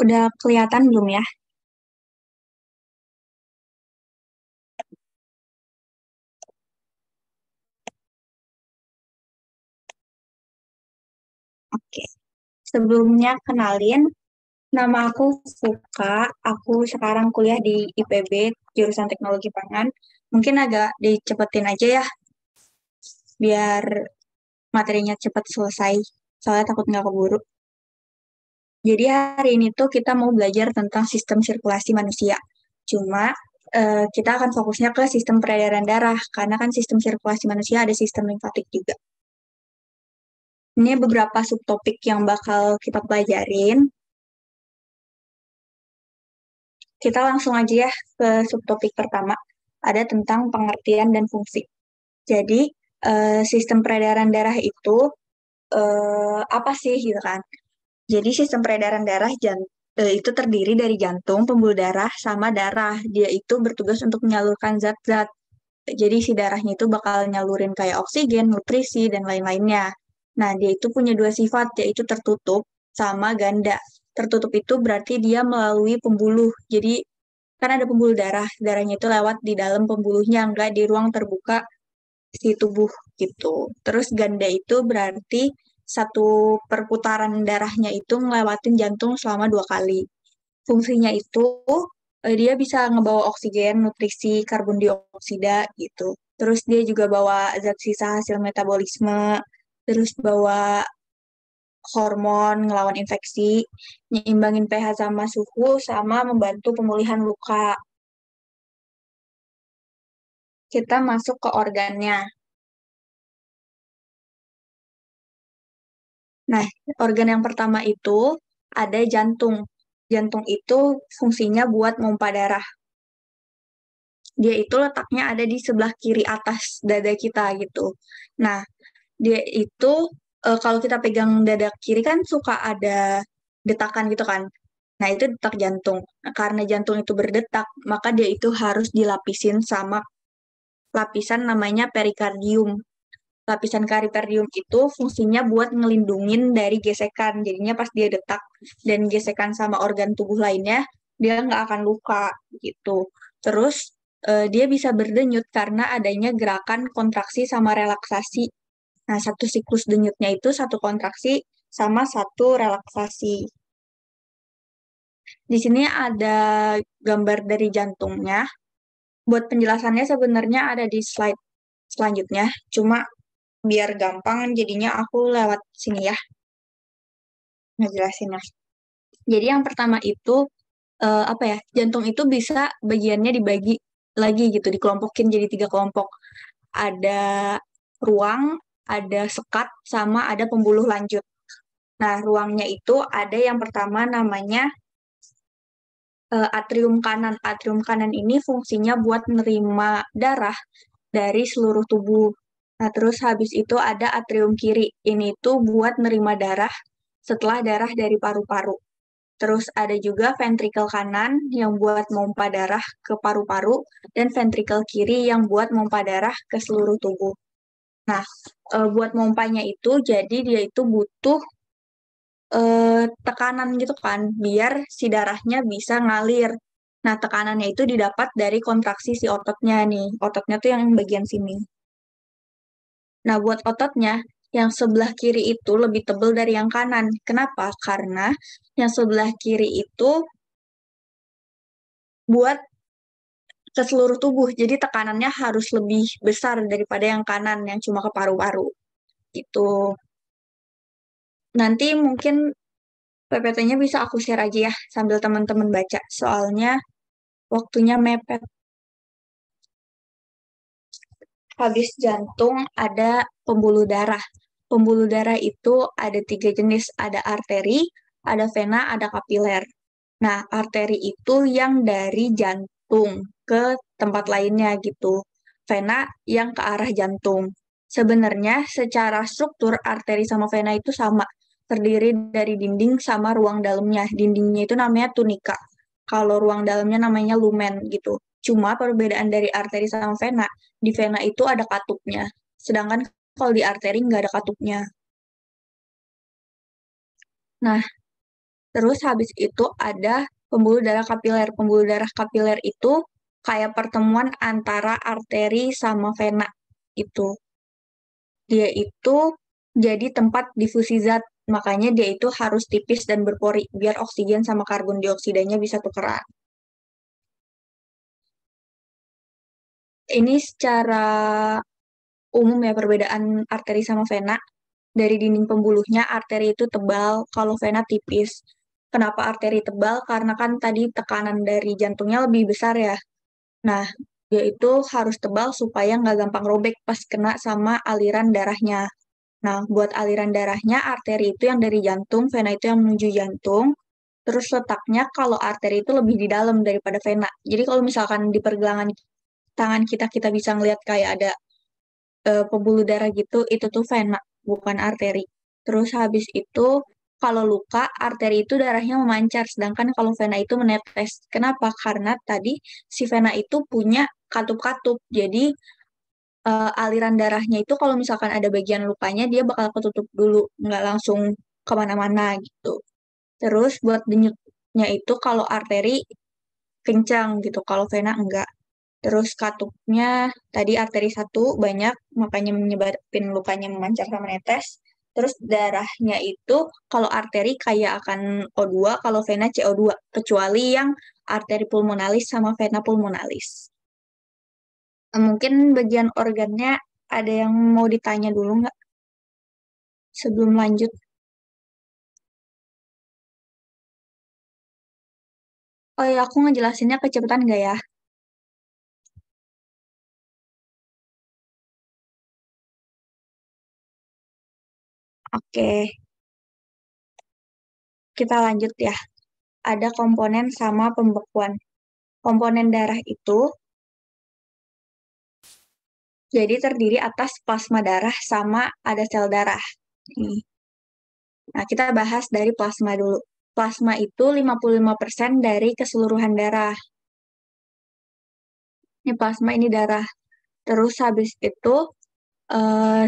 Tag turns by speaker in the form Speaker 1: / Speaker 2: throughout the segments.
Speaker 1: Udah kelihatan belum ya? Oke. Sebelumnya kenalin, nama aku Fuka. Aku sekarang kuliah di IPB, jurusan Teknologi Pangan. Mungkin agak dicepetin aja ya, biar materinya cepat selesai. Soalnya takut nggak keburu. Jadi hari ini tuh kita mau belajar tentang sistem sirkulasi manusia. Cuma kita akan fokusnya ke sistem peredaran darah, karena kan sistem sirkulasi manusia ada sistem limfatik juga. Ini beberapa subtopik yang bakal kita pelajarin. Kita langsung aja ya ke subtopik pertama. Ada tentang pengertian dan fungsi. Jadi, sistem peredaran darah itu apa sih gitu kan? Jadi, sistem peredaran darah itu terdiri dari jantung, pembuluh darah, sama darah. Dia itu bertugas untuk menyalurkan zat-zat. Jadi, si darahnya itu bakal nyalurin kayak oksigen, nutrisi, dan lain-lainnya. Nah, dia itu punya dua sifat, yaitu tertutup sama ganda. Tertutup itu berarti dia melalui pembuluh. Jadi, kan ada pembuluh darah, darahnya itu lewat di dalam pembuluhnya, enggak di ruang terbuka si tubuh gitu. Terus ganda itu berarti satu perputaran darahnya itu ngelewatin jantung selama 2 kali. Fungsinya itu dia bisa ngebawa oksigen, nutrisi, karbon dioksida gitu. Terus dia juga bawa zat sisa hasil metabolisme, terus bawa hormon, ngelawan infeksi, nyimbangin pH sama suhu, sama membantu pemulihan luka. Kita masuk ke organnya. Nah, organ yang pertama itu ada jantung. Jantung itu fungsinya buat pompa darah. Dia itu letaknya ada di sebelah kiri atas dada kita gitu. Nah, dia itu kalau kita pegang dada kiri kan suka ada detakan gitu kan. Nah, itu detak jantung. Nah, karena jantung itu berdetak, maka dia itu harus dilapisin sama lapisan namanya perikardium. Lapisan perikardium itu fungsinya buat ngelindungin dari gesekan. Jadinya pas dia detak dan gesekan sama organ tubuh lainnya, dia nggak akan luka gitu. Terus dia bisa berdenyut karena adanya gerakan kontraksi sama relaksasi. Nah, satu siklus denyutnya itu satu kontraksi sama satu relaksasi. Di sini ada gambar dari jantungnya. Buat penjelasannya sebenarnya ada di slide selanjutnya. Cuma biar gampang jadinya aku lewat sini ya ngejelasinnya. Jadi yang pertama itu apa ya? Jantung itu bisa bagiannya dibagi lagi gitu, dikelompokin jadi 3 kelompok. Ada ruang, ada sekat, sama ada pembuluh lanjut. Nah, ruangnya itu ada yang pertama namanya atrium kanan. Atrium kanan ini fungsinya buat menerima darah dari seluruh tubuh. Nah, terus habis itu ada atrium kiri. Ini tuh buat nerima darah setelah darah dari paru-paru. Terus ada juga ventrikel kanan yang buat mompa darah ke paru-paru dan ventrikel kiri yang buat mompa darah ke seluruh tubuh. Nah, buat mompanya itu jadi dia itu butuh tekanan gitu kan, biar si darahnya bisa ngalir. Nah, tekanannya itu didapat dari kontraksi si ototnya nih. Ototnya tuh yang bagian sini. Nah, buat ototnya, yang sebelah kiri itu lebih tebal dari yang kanan. Kenapa? Karena yang sebelah kiri itu buat ke seluruh tubuh. Jadi tekanannya harus lebih besar daripada yang kanan yang cuma ke paru-paru. Gitu. Nanti mungkin PPT-nya bisa aku share aja ya sambil teman-teman baca. Soalnya waktunya mepet. Habis jantung ada pembuluh darah. Pembuluh darah itu ada 3 jenis. Ada arteri, ada vena, ada kapiler. Nah, arteri itu yang dari jantung ke tempat lainnya gitu. Vena yang ke arah jantung. Sebenarnya secara struktur arteri sama vena itu sama. Terdiri dari dinding sama ruang dalamnya. Dindingnya itu namanya tunika. Kalau ruang dalamnya namanya lumen gitu. Cuma perbedaan dari arteri sama vena, di vena itu ada katupnya. Sedangkan kalau di arteri nggak ada katupnya. Nah, Terus habis itu ada pembuluh darah kapiler. Pembuluh darah kapiler itu kayak pertemuan antara arteri sama vena itu. Dia itu jadi tempat difusi zat, makanya dia itu harus tipis dan berpori biar oksigen sama karbon dioksidanya bisa tukeran. Ini secara umum ya perbedaan arteri sama vena. Dari dinding pembuluhnya arteri itu tebal, kalau vena tipis. Kenapa arteri tebal? Karena kan tadi tekanan dari jantungnya lebih besar ya. Nah, dia itu harus tebal supaya nggak gampang robek pas kena sama aliran darahnya. Nah, buat aliran darahnya, arteri itu yang dari jantung, vena itu yang menuju jantung. Terus letaknya kalau arteri itu lebih di dalam daripada vena. Jadi kalau misalkan di pergelangan tangan kita, kita bisa ngelihat kayak ada pembuluh darah gitu, itu tuh vena, bukan arteri. Terus habis itu, kalau luka, arteri itu darahnya memancar, sedangkan kalau vena itu menetes. Kenapa? Karena tadi si vena itu punya katup-katup. Jadi aliran darahnya itu kalau misalkan ada bagian lukanya, dia bakal ketutup dulu, nggak langsung kemana-mana gitu. Terus buat denyutnya itu kalau arteri kencang gitu, kalau vena enggak. Terus katupnya tadi arteri satu banyak, makanya menyebabkan lukanya memancar sama netes. Terus darahnya itu kalau arteri kayak akan O2, kalau vena CO2, kecuali yang arteri pulmonalis sama vena pulmonalis. Mungkin bagian organnya ada yang mau ditanya dulu nggak sebelum lanjut? Oh ya, aku ngejelasinnya kecepatan nggak ya? Oke, kita lanjut ya. Ada komponen sama pembekuan. Komponen darah itu jadi terdiri atas plasma darah sama ada sel darah. Nih. Nah, kita bahas dari plasma dulu. Plasma itu 55% dari keseluruhan darah. Ini plasma, ini darah. Terus habis itu,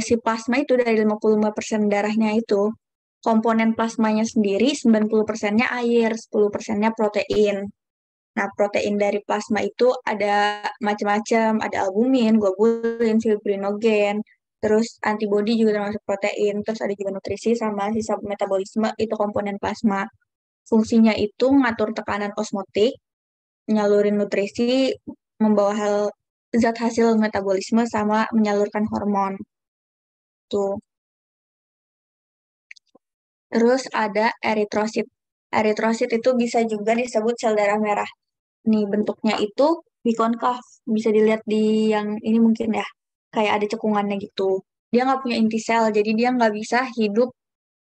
Speaker 1: si plasma itu dari 55% darahnya itu, komponen plasmanya sendiri 90%-nya air, 10%-nya protein. Nah, protein dari plasma itu ada macam-macam, ada albumin, globulin, fibrinogen, terus antibodi juga termasuk protein, terus ada juga nutrisi sama sisa metabolisme itu komponen plasma. Fungsinya itu ngatur tekanan osmotik, nyalurin nutrisi, membawa zat hasil metabolisme sama menyalurkan hormon. Tuh. Terus ada eritrosit. Eritrosit itu bisa juga disebut sel darah merah. Nih, bentuknya itu bikonkav. Bisa dilihat di yang ini mungkin ya. Kayak ada cekungannya gitu. Dia nggak punya inti sel, jadi dia nggak bisa hidup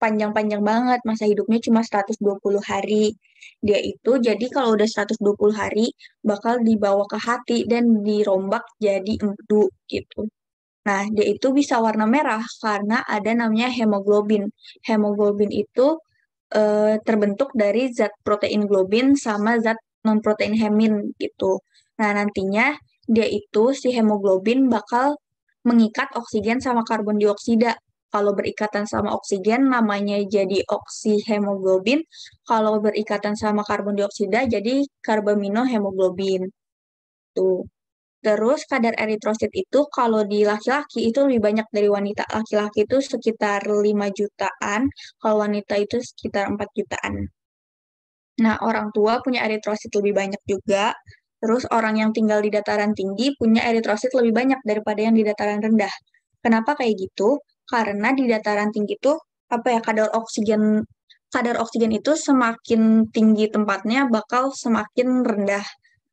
Speaker 1: panjang-panjang banget. Masa hidupnya cuma 120 hari. Dia itu jadi kalau udah 120 hari, bakal dibawa ke hati dan dirombak jadi empedu gitu. Nah, dia itu bisa warna merah karena ada namanya hemoglobin. Hemoglobin itu terbentuk dari zat protein globin sama zat non-protein hemin gitu. Nah, nantinya dia itu si hemoglobin bakal mengikat oksigen sama karbon dioksida. Kalau berikatan sama oksigen namanya jadi oksihemoglobin. Kalau berikatan sama karbon dioksida jadi karbaminohemoglobin. Tuh. Terus kadar eritrosit itu kalau di laki-laki itu lebih banyak dari wanita. Laki-laki itu sekitar 5 jutaan, kalau wanita itu sekitar 4 jutaan. Nah, orang tua punya eritrosit lebih banyak juga. Terus orang yang tinggal di dataran tinggi punya eritrosit lebih banyak daripada yang di dataran rendah. Kenapa kayak gitu? Karena di dataran tinggi itu apa ya kadar oksigen itu semakin tinggi tempatnya bakal semakin rendah.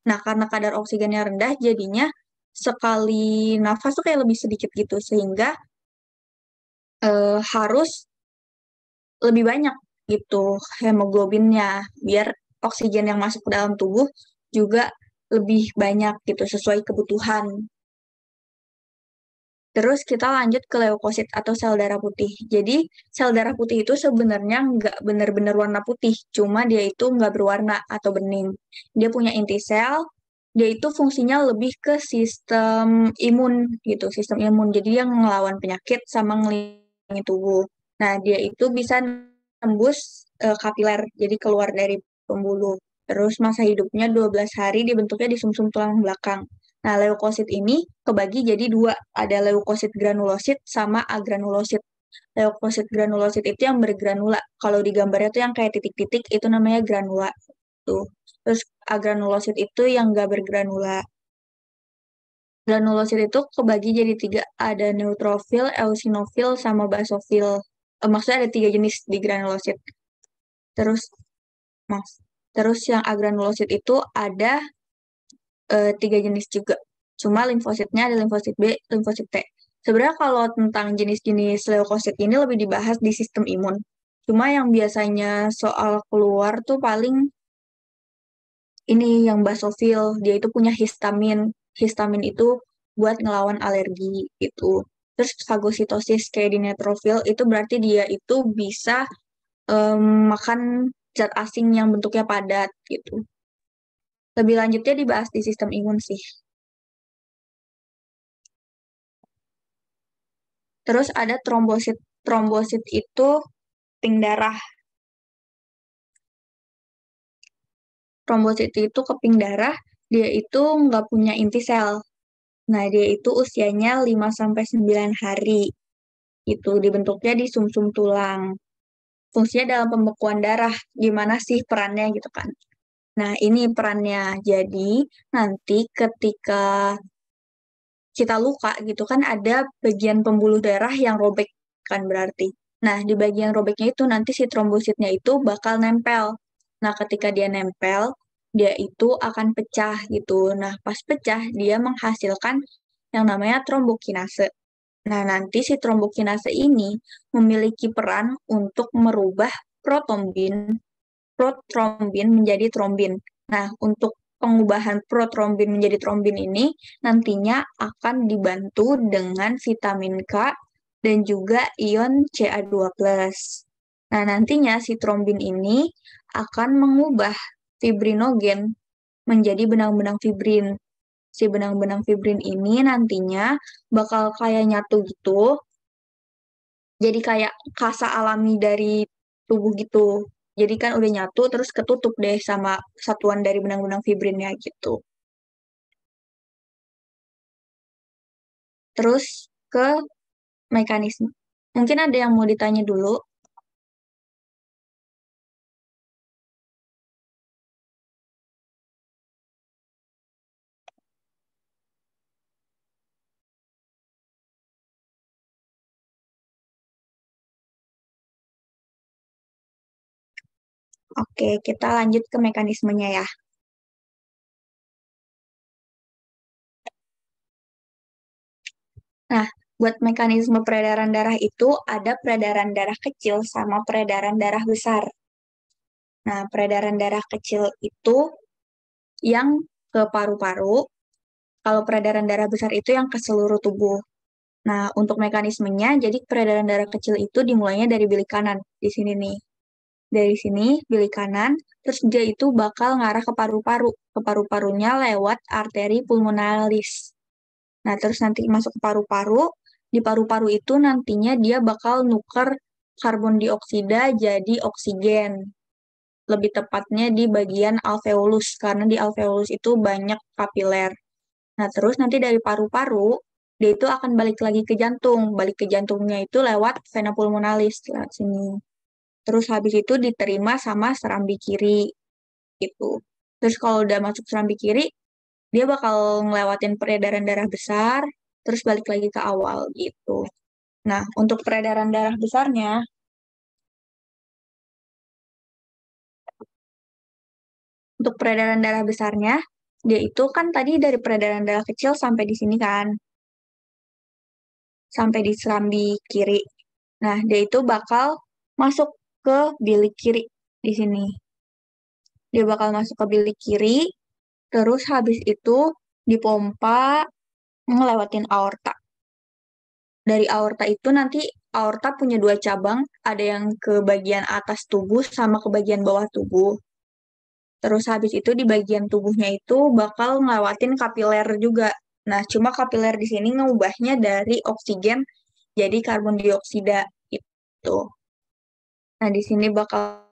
Speaker 1: Nah, karena kadar oksigennya rendah, jadinya sekali nafas tuh kayak lebih sedikit gitu, sehingga harus lebih banyak gitu hemoglobinnya, biar oksigen yang masuk ke dalam tubuh juga lebih banyak gitu, sesuai kebutuhan. Terus kita lanjut ke leukosit atau sel darah putih. Jadi sel darah putih itu sebenarnya nggak benar-benar warna putih, cuma dia itu nggak berwarna atau bening. Dia punya inti sel, dia itu fungsinya lebih ke sistem imun gitu, sistem imun. Jadi dia ngelawan penyakit sama ngelindungi tubuh. Nah, dia itu bisa tembus kapiler, jadi keluar dari pembuluh. Terus masa hidupnya 12 hari, dibentuknya di sumsum tulang belakang. Nah, leukosit ini kebagi jadi dua, ada leukosit granulosit sama agranulosit. Leukosit granulosit itu yang bergranula. Kalau di gambarnya tuh yang kayak titik-titik, itu namanya granula. Tuh. Terus agranulosit itu yang nggak bergranula. Granulosit itu kebagi jadi tiga, ada neutrofil, eosinofil, sama basofil. Maksudnya ada tiga jenis di granulosit. Terus, mas, terus yang agranulosit itu ada tiga jenis juga. Cuma limfositnya ada limfosit B, limfosit T. Sebenarnya kalau tentang jenis-jenis leukosit ini lebih dibahas di sistem imun. Cuma yang biasanya soal keluar tuh paling ini yang basofil, dia itu punya histamin. Histamin itu buat ngelawan alergi gitu. Terus fagositosis kayak di neutrofil itu berarti dia itu bisa makan zat asing yang bentuknya padat gitu. Lebih lanjutnya dibahas di sistem imun sih. Terus ada trombosit. Trombosit itu keping darah. Trombosit itu keping darah, dia itu nggak punya inti sel. Nah, dia itu usianya 5-9 hari. Itu dibentuknya di sumsum tulang. Fungsinya dalam pembekuan darah. Gimana sih perannya gitu kan? Nah, ini perannya. Jadi, nanti ketika kita luka gitu kan ada bagian pembuluh darah yang robek kan berarti. Nah, di bagian robeknya itu nanti si trombositnya itu bakal nempel. Nah, ketika dia nempel, dia itu akan pecah gitu. Nah, pas pecah dia menghasilkan yang namanya trombokinase. Nah, nanti si trombokinase ini memiliki peran untuk merubah protrombin protrombin menjadi trombin. Nah, untuk pengubahan protrombin menjadi trombin ini nantinya akan dibantu dengan vitamin K dan juga ion Ca2+. Nah, nantinya si trombin ini akan mengubah fibrinogen menjadi benang-benang fibrin. Si benang-benang fibrin ini nantinya bakal kayak nyatu gitu, jadi kayak kasa alami dari tubuh gitu. Jadi kan udah nyatu terus ketutup deh sama satuan dari benang-benang fibrinnya gitu. Terus ke mekanisme. Mungkin ada yang mau ditanya dulu. Oke, kita lanjut ke mekanismenya ya. Nah, buat mekanisme peredaran darah itu ada peredaran darah kecil sama peredaran darah besar. Nah, peredaran darah kecil itu yang ke paru-paru, kalau peredaran darah besar itu yang ke seluruh tubuh. Nah, untuk mekanismenya, jadi peredaran darah kecil itu dimulainya dari bilik kanan. Di sini nih. Dari sini, bilik kanan, terus dia itu bakal ngarah ke paru-paru. Ke paru-parunya lewat arteri pulmonalis. Nah, terus nanti masuk ke paru-paru. Di paru-paru itu nantinya dia bakal nuker karbon dioksida jadi oksigen. Lebih tepatnya di bagian alveolus, karena di alveolus itu banyak kapiler. Nah, terus nanti dari paru-paru, dia itu akan balik lagi ke jantung. Balik ke jantungnya itu lewat vena pulmonalis, lewat sini. Terus habis itu diterima sama serambi kiri, gitu. Terus kalau udah masuk serambi kiri, dia bakal ngelewatin peredaran darah besar, terus balik lagi ke awal, gitu. Nah, untuk peredaran darah besarnya, untuk peredaran darah besarnya, dia itu kan tadi dari peredaran darah kecil sampai di sini kan, sampai di serambi kiri. Nah, dia itu bakal masuk ke bilik kiri di sini. Dia bakal masuk ke bilik kiri, terus habis itu dipompa ngelewatin aorta. Dari aorta itu nanti aorta punya dua cabang, ada yang ke bagian atas tubuh sama ke bagian bawah tubuh. Terus habis itu di bagian tubuhnya itu bakal ngelewatin kapiler juga. Nah, cuma kapiler di sini ngubahnya dari oksigen jadi karbon dioksida itu. Nah, di sini bakal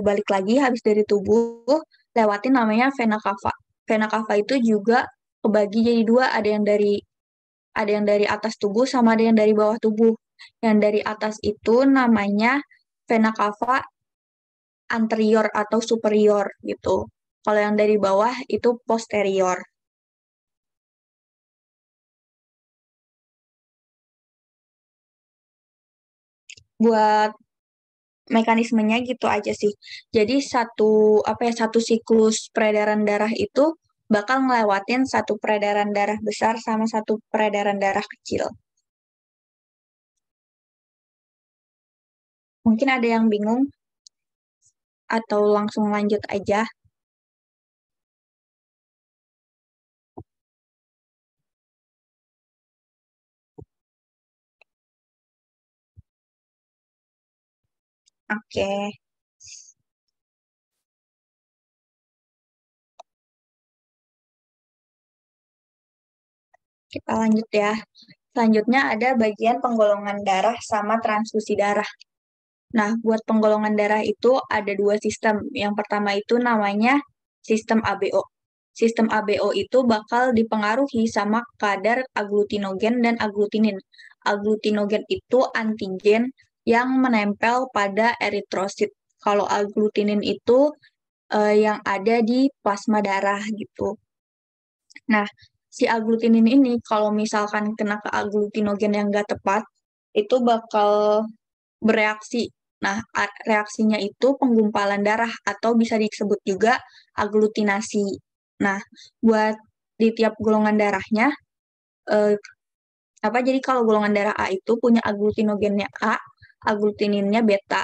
Speaker 1: balik lagi habis dari tubuh, lewatin namanya vena cava. Vena cava itu juga kebagi jadi dua, ada yang dari atas tubuh sama ada yang dari bawah tubuh. Yang dari atas itu namanya vena cava anterior atau superior gitu. Kalau yang dari bawah itu posterior. Buat mekanismenya gitu aja sih. Jadi satu siklus peredaran darah itu bakal ngelewatin satu peredaran darah besar sama satu peredaran darah kecil. Mungkin ada yang bingung atau langsung lanjut aja. Oke, kita lanjut ya. Selanjutnya ada bagian penggolongan darah sama transfusi darah. Nah, buat penggolongan darah itu ada dua sistem. Yang pertama itu namanya sistem ABO. Sistem ABO itu bakal dipengaruhi sama kadar agglutinogen dan agglutinin. Agglutinogen itu antigen yang menempel pada eritrosit. Kalau agglutinin itu yang ada di plasma darah gitu. Nah, si agglutinin ini kalau misalkan kena ke agglutinogen yang nggak tepat, itu bakal bereaksi. Nah, reaksinya itu penggumpalan darah atau bisa disebut juga aglutinasi. Nah, buat di tiap golongan darahnya, eh, jadi kalau golongan darah A itu punya aglutinogennya A, aglutininnya beta.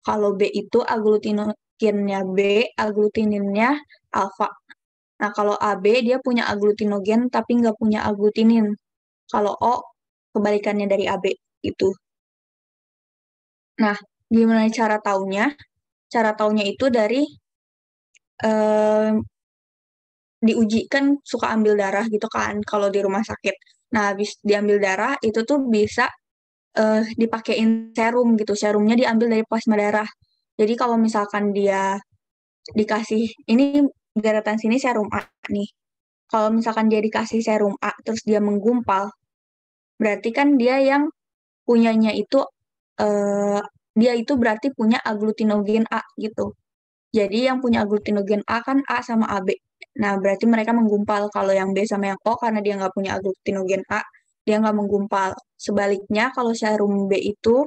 Speaker 1: Kalau B itu aglutinogennya B, aglutininnya alfa. Nah, kalau AB dia punya aglutinogen tapi nggak punya aglutinin. Kalau O kebalikannya dari AB itu. Nah, gimana cara taunya? Cara taunya itu dari eh, diuji kan suka ambil darah gitu kan kalau di rumah sakit. Nah, habis diambil darah itu tuh bisa dipakein serum gitu. Serumnya diambil dari plasma darah. Jadi kalau misalkan dia dikasih ini daratan sini serum A nih. Kalau misalkan dia dikasih serum A terus dia menggumpal, berarti kan dia yang punyanya itu eh, dia itu berarti punya aglutinogen A gitu. Jadi yang punya aglutinogen A kan A sama AB. Nah, berarti mereka menggumpal. Kalau yang B sama yang O, karena dia nggak punya aglutinogen A, dia nggak menggumpal. Sebaliknya, kalau serum B itu,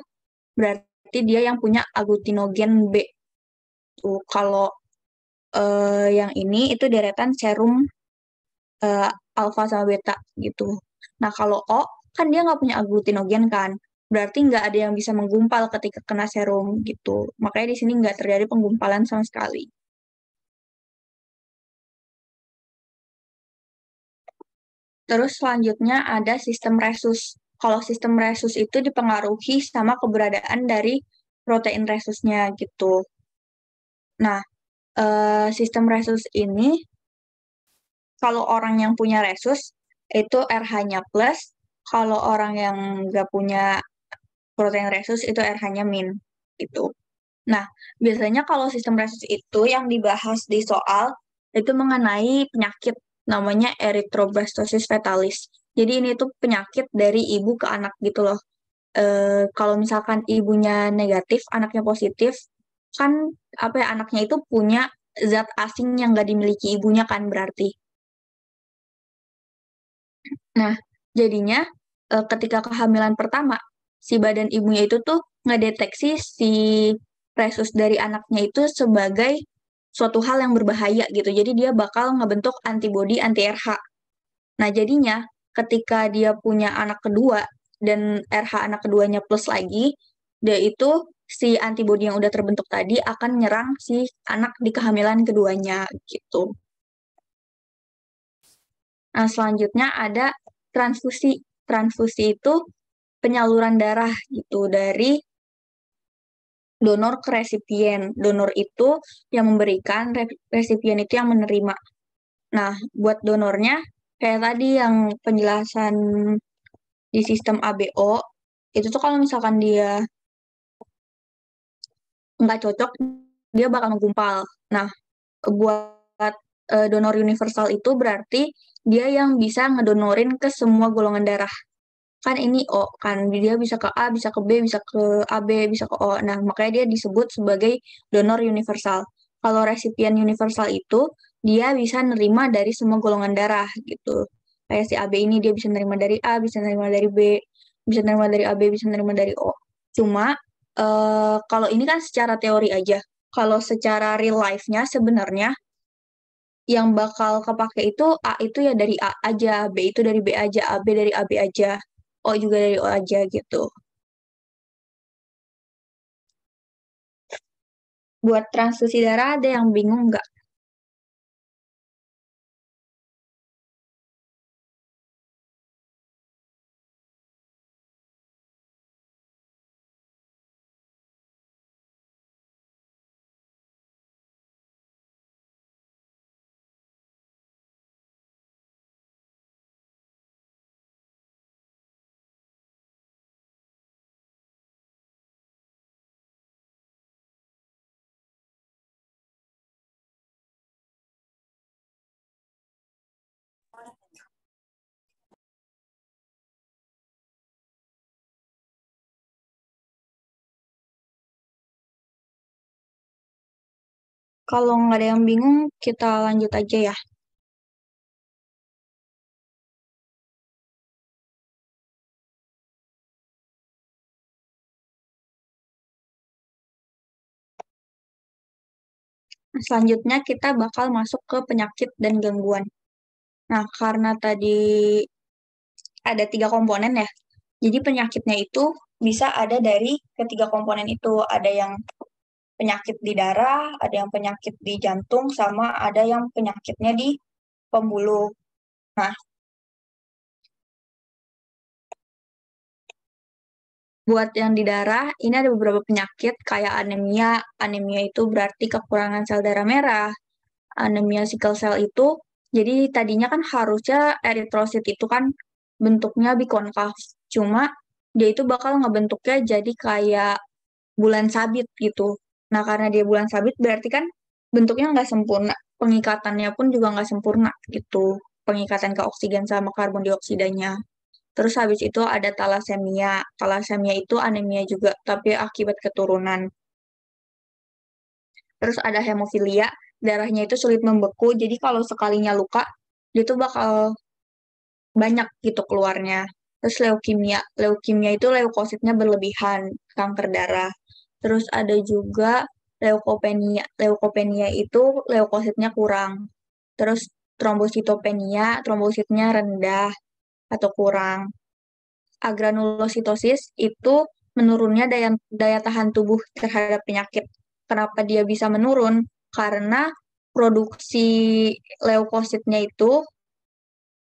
Speaker 1: berarti dia yang punya aglutinogen B. Tuh, kalau yang ini itu deretan serum eh, alfa sama beta gitu. Nah, kalau O, kan dia nggak punya aglutinogen kan. Berarti nggak ada yang bisa menggumpal ketika kena serum gitu. Makanya di sini nggak terjadi penggumpalan sama sekali. Terus selanjutnya ada sistem resus. Kalau sistem resus itu dipengaruhi sama keberadaan dari protein resusnya gitu. Nah, sistem resus ini kalau orang yang punya resus itu RH-nya plus, kalau orang yang nggak punya protein resus itu RH-nya min gitu. Nah, biasanya kalau sistem resus itu yang dibahas di soal itu mengenai penyakit namanya erythroblastoses fetalis. Jadi ini tuh penyakit dari ibu ke anak gitu loh. Kalau misalkan ibunya negatif, anaknya positif, kan apa ya anaknya itu punya zat asing yang nggak dimiliki ibunya kan berarti. Nah, jadinya ketika kehamilan pertama, si badan ibunya itu tuh ngedeteksi si resus dari anaknya itu sebagai suatu hal yang berbahaya gitu. Jadi dia bakal ngebentuk antibodi anti RH. Nah, jadinya ketika dia punya anak kedua dan RH anak keduanya plus lagi, dia itu si antibodi yang udah terbentuk tadi akan nyerang si anak di kehamilan keduanya gitu. Nah, selanjutnya ada transfusi. Transfusi itu penyaluran darah gitu dari donor ke resipien. Donor itu yang memberikan, resipien itu yang menerima. Nah, buat donornya kayak tadi yang penjelasan di sistem ABO itu tuh kalau misalkan dia nggak cocok, dia bakal menggumpal. Nah, buat donor universal itu berarti dia yang bisa ngedonorin ke semua golongan darah. Kan ini O, kan dia bisa ke A, bisa ke B, bisa ke AB, bisa ke O. Nah, makanya dia disebut sebagai donor universal. Kalau resipien universal itu, dia bisa nerima dari semua golongan darah gitu. Kayak si AB ini dia bisa nerima dari A, bisa nerima dari B, bisa nerima dari AB, bisa nerima dari O. Cuma, kalau ini kan secara teori aja. Kalau secara real life-nya sebenarnya yang bakal kepake itu A itu ya dari A aja, B itu dari B aja, AB dari AB aja, O juga dari O aja gitu. Buat transfusi darah ada yang bingung nggak? Kalau nggak ada yang bingung, kita lanjut aja ya. Selanjutnya kita bakal masuk ke penyakit dan gangguan. Nah, karena tadi ada 3 komponen ya, jadi penyakitnya itu bisa ada dari ketiga komponen itu. Ada yang penyakit di darah, ada yang penyakit di jantung, sama ada yang penyakitnya di pembuluh. Nah, buat yang di darah, ini ada beberapa penyakit kayak anemia. Anemia itu berarti kekurangan sel darah merah. Anemia sickle cell itu, jadi tadinya kan harusnya eritrosit itu kan bentuknya bikonkaf. Cuma dia itu bakal ngebentuknya jadi kayak bulan sabit gitu. Nah, karena dia bulan sabit berarti kan bentuknya nggak sempurna. Pengikatannya pun juga nggak sempurna gitu. Pengikatan ke oksigen sama karbon dioksidanya. Terus habis itu ada talasemia. Talasemia itu anemia juga, tapi akibat keturunan. Terus ada hemofilia, darahnya itu sulit membeku. Jadi kalau sekalinya luka, dia tuh bakal banyak gitu keluarnya. Terus leukemia. Leukemia itu leukositnya berlebihan, kanker darah. Terus ada juga leukopenia. Leukopenia itu leukositnya kurang. Terus trombositopenia, trombositnya rendah atau kurang. Agranulositosis itu menurunnya daya tahan tubuh terhadap penyakit. Kenapa dia bisa menurun? Karena produksi leukositnya itu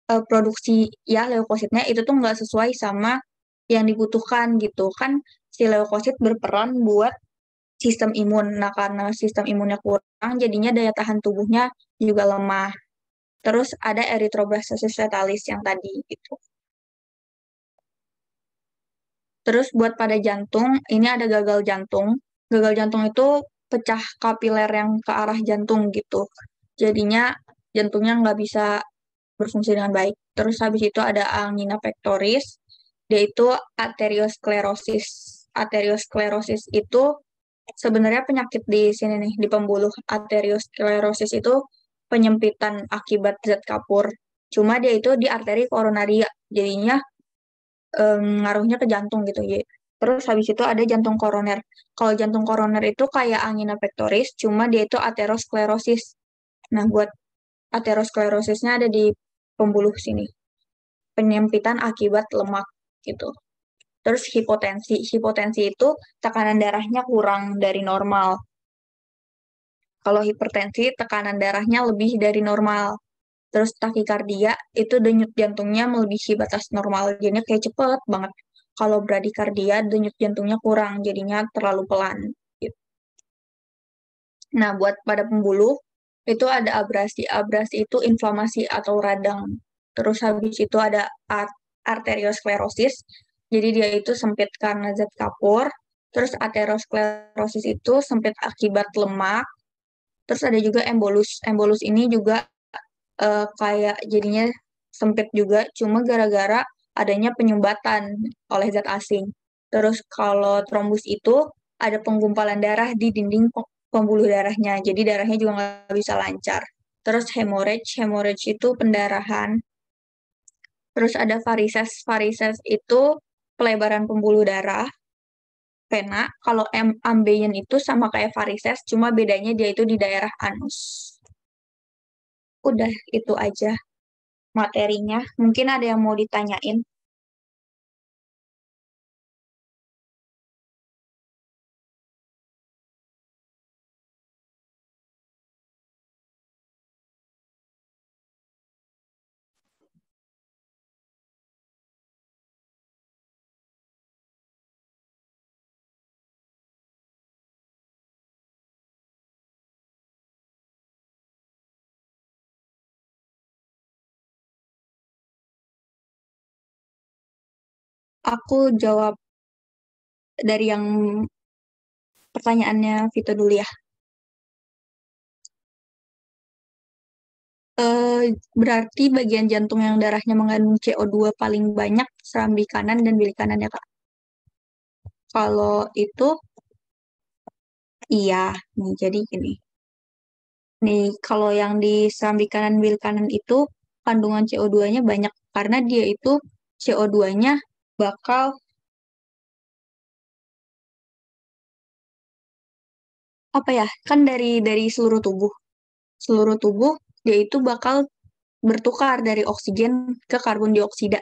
Speaker 1: produksi ya leukositnya itu tuh nggak sesuai sama yang dibutuhkan gitu kan. Si leukosit berperan buat sistem imun. Nah, karena sistem imunnya kurang jadinya daya tahan tubuhnya juga lemah. Terus ada erythroblastoses fetalis yang tadi gitu. Terus buat pada jantung, ini ada gagal jantung. Gagal jantung itu pecah kapiler yang ke arah jantung gitu. Jadinya jantungnya nggak bisa berfungsi dengan baik. Terus habis itu ada angina pectoris, dia itu arteriosklerosis. Arteriosklerosis itu sebenarnya penyakit di sini nih, di pembuluh. Arteriosklerosis itu penyempitan akibat zat kapur. Cuma dia itu di arteri koronaria, jadinya ngaruhnya ke jantung gitu ya. Terus habis itu ada jantung koroner. Kalau jantung koroner itu kayak angina pectoris, cuma dia itu aterosklerosis. Nah, buat aterosklerosisnya ada di pembuluh sini. Penyempitan akibat lemak gitu. Terus hipotensi. Hipotensi itu tekanan darahnya kurang dari normal. Kalau hipertensi, tekanan darahnya lebih dari normal. Terus takikardia, itu denyut jantungnya melebihi batas normal. Jadinya kayak cepet banget. Kalau bradikardia, denyut jantungnya kurang. Jadinya terlalu pelan. Gitu. Nah, buat pada pembuluh, itu ada abrasi. Abrasi itu inflamasi atau radang. Terus habis itu ada arteriosklerosis. Jadi dia itu sempit karena zat kapur. Terus aterosklerosis itu sempit akibat lemak. Terus ada juga embolus. Embolus ini juga kayak jadinya sempit juga, cuma gara-gara adanya penyumbatan oleh zat asing. Terus kalau trombus itu ada penggumpalan darah di dinding pembuluh darahnya, jadi darahnya juga nggak bisa lancar. Terus hemorrhage itu pendarahan. Terus ada varises, varises itu pelebaran pembuluh darah. Vena, kalau ambeien itu sama kayak varises, cuma bedanya dia itu di daerah anus. Udah itu aja materinya. Mungkin ada yang mau ditanyain. Aku jawab dari yang pertanyaannya Vito dulu ya. Berarti bagian jantung yang darahnya mengandung CO2 paling banyak serambi kanan dan bilik kanan ya, Kak. Kalau itu iya. Nih, jadi gini. Nih, kalau yang di serambi kanan bilik kanan itu kandungan CO2-nya banyak karena dia itu CO2-nya bakal apa ya? Kan dari seluruh tubuh. Seluruh tubuh dia itu bakal bertukar dari oksigen ke karbon dioksida.